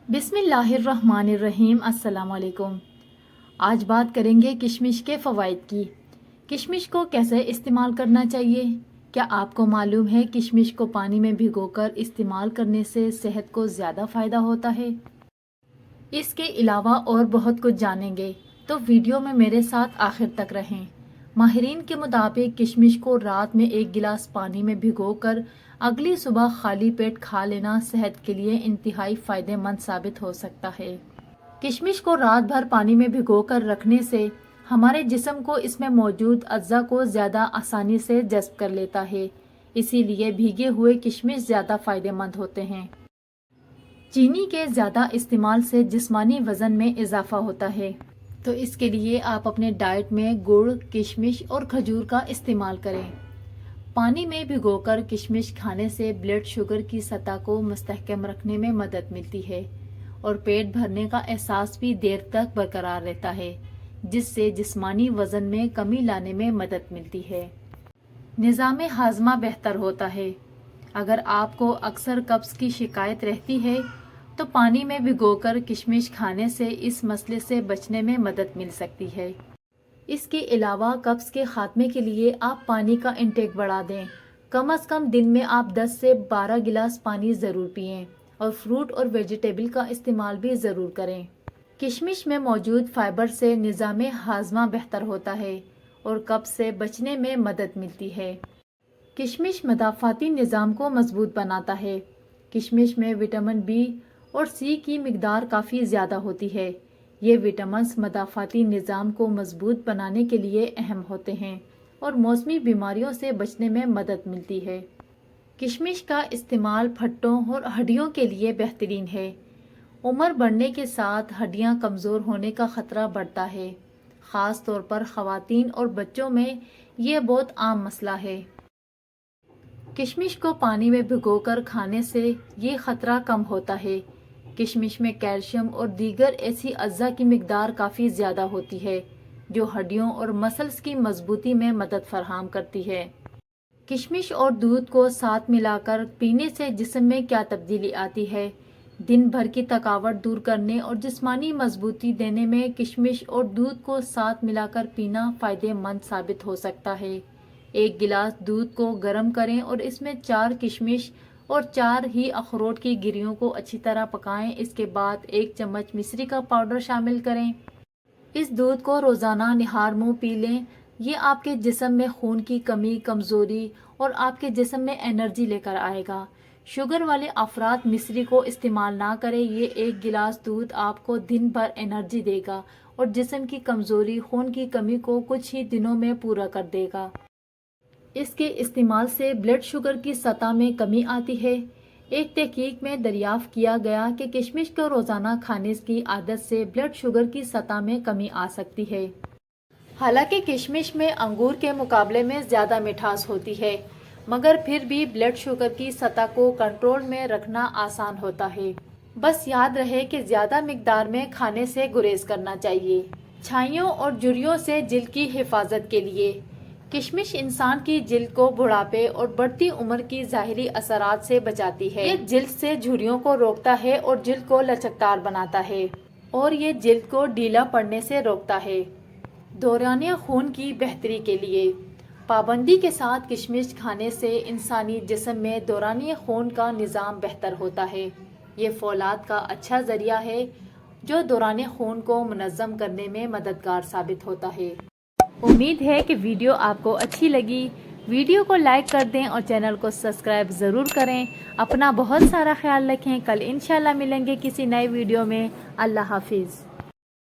بسم اللہ الرحمن الرحیم۔ السلام علیکم۔ آج بات کریں گے کشمش کے فوائد کی۔ کشمش کو کیسے استعمال کرنا چاہیے؟ کیا آپ کو معلوم ہے کشمش کو پانی میں بھگو کر استعمال کرنے سے صحت کو زیادہ فائدہ ہوتا ہے؟ اس کے علاوہ اور بہت کچھ جانیں گے، تو ویڈیو میں میرے ساتھ آخر تک رہیں۔ ماہرین کے مطابق کشمش کو رات میں 1 گلاس پانی میں بھگو کر اگلی صبح خالی پیٹ کھا لینا صحت کے لیے انتہائی فائدہ مند ثابت ہو سکتا ہے۔ کشمش کو رات بھر پانی میں بھگو کر رکھنے سے ہمارے جسم کو اس میں موجود اجزاء کو زیادہ آسانی سے جذب کر لیتا ہے، اسی لیے بھیگے ہوئے کشمش زیادہ فائدہ مند ہوتے ہیں۔ چینی کے زیادہ استعمال سے جسمانی وزن میں اضافہ ہوتا ہے، تو اس کے لیے آپ اپنے ڈائٹ میں گڑ، کشمش اور کھجور کا استعمال کریں۔ پانی میں بھگو کر کشمش کھانے سے بلڈ شوگر کی سطح کو مستحکم رکھنے میں مدد ملتی ہے اور پیٹ بھرنے کا احساس بھی دیر تک برقرار رہتا ہے، جس سے جسمانی وزن میں کمی لانے میں مدد ملتی ہے۔ نظام ہاضمہ بہتر ہوتا ہے۔ اگر آپ کو اکثر قبض کی شکایت رہتی ہے تو پانی میں بھگو کر کشمش کھانے سے اس مسئلے سے بچنے میں مدد مل سکتی ہے۔ اس کے علاوہ قبض کے خاتمے کے لیے آپ پانی کا انٹیک بڑھا دیں۔ کم از کم دن میں آپ 10 سے 12 گلاس پانی ضرور پئیں اور فروٹ اور ویجیٹیبل کا استعمال بھی ضرور کریں۔ کشمش میں موجود فائبر سے نظام ہاضمہ بہتر ہوتا ہے اور قبض سے بچنے میں مدد ملتی ہے۔ کشمش مدافعتی نظام کو مضبوط بناتا ہے۔ کشمش میں وٹامن بی اور سی کی مقدار کافی زیادہ ہوتی ہے۔ یہ وٹامنز مدافعتی نظام کو مضبوط بنانے کے لیے اہم ہوتے ہیں اور موسمی بیماریوں سے بچنے میں مدد ملتی ہے۔ کشمش کا استعمال پھٹوں اور ہڈیوں کے لیے بہترین ہے۔ عمر بڑھنے کے ساتھ ہڈیاں کمزور ہونے کا خطرہ بڑھتا ہے، خاص طور پر خواتین اور بچوں میں یہ بہت عام مسئلہ ہے۔ کشمش کو پانی میں بھگو کر کھانے سے یہ خطرہ کم ہوتا ہے۔ کشمش میں کیلشیم اور دیگر ایسی اجزاء کی مقدار کافی زیادہ ہوتی ہے جو ہڈیوں اور مسلز کی مضبوطی میں مدد فراہم کرتی ہے۔ کشمش اور دودھ کو ساتھ ملا کر پینے سے جسم میں کیا تبدیلی آتی ہے؟ دن بھر کی تھکاوٹ دور کرنے اور جسمانی مضبوطی دینے میں کشمش اور دودھ کو ساتھ ملا کر پینا فائدہ مند ثابت ہو سکتا ہے۔ 1 گلاس دودھ کو گرم کریں اور اس میں 4 کشمش اور 4 ہی اخروٹ کی گریوں کو اچھی طرح پکائیں۔ اس کے بعد 1 چمچ مصری کا پاؤڈر شامل کریں۔ اس دودھ کو روزانہ نہار منہ پی لیں۔ یہ آپ کے جسم میں خون کی کمی، کمزوری اور آپ کے جسم میں انرجی لے کر آئے گا۔ شوگر والے افراد مصری کو استعمال نہ کریں۔ یہ 1 گلاس دودھ آپ کو دن بھر انرجی دے گا اور جسم کی کمزوری، خون کی کمی کو کچھ ہی دنوں میں پورا کر دے گا۔ اس کے استعمال سے بلڈ شوگر کی سطح میں کمی آتی ہے۔ ایک تحقیق میں دریافت کیا گیا کہ کشمش کو روزانہ کھانے کی عادت سے بلڈ شوگر کی سطح میں کمی آ سکتی ہے۔ حالانکہ کشمش میں انگور کے مقابلے میں زیادہ مٹھاس ہوتی ہے، مگر پھر بھی بلڈ شوگر کی سطح کو کنٹرول میں رکھنا آسان ہوتا ہے۔ بس یاد رہے کہ زیادہ مقدار میں کھانے سے گریز کرنا چاہیے۔ چھائیوں اور جھریوں سے جلد کی حفاظت کے لیے کشمش انسان کی جلد کو بڑھاپے اور بڑھتی عمر کی ظاہری اثرات سے بچاتی ہے۔ یہ جلد سے جھریوں کو روکتا ہے اور جلد کو لچکدار بناتا ہے، اور یہ جلد کو ڈھیلا پڑنے سے روکتا ہے۔ دوران خون کی بہتری کے لیے پابندی کے ساتھ کشمش کھانے سے انسانی جسم میں دوران خون کا نظام بہتر ہوتا ہے۔ یہ فولاد کا اچھا ذریعہ ہے جو دوران خون کو منظم کرنے میں مددگار ثابت ہوتا ہے۔ امید ہے کہ ویڈیو آپ کو اچھی لگی۔ ویڈیو کو لائک کر دیں اور چینل کو سبسکرائب ضرور کریں۔ اپنا بہت سارا خیال رکھیں۔ کل انشاءاللہ ملیں گے کسی نئے ویڈیو میں۔ اللہ حافظ۔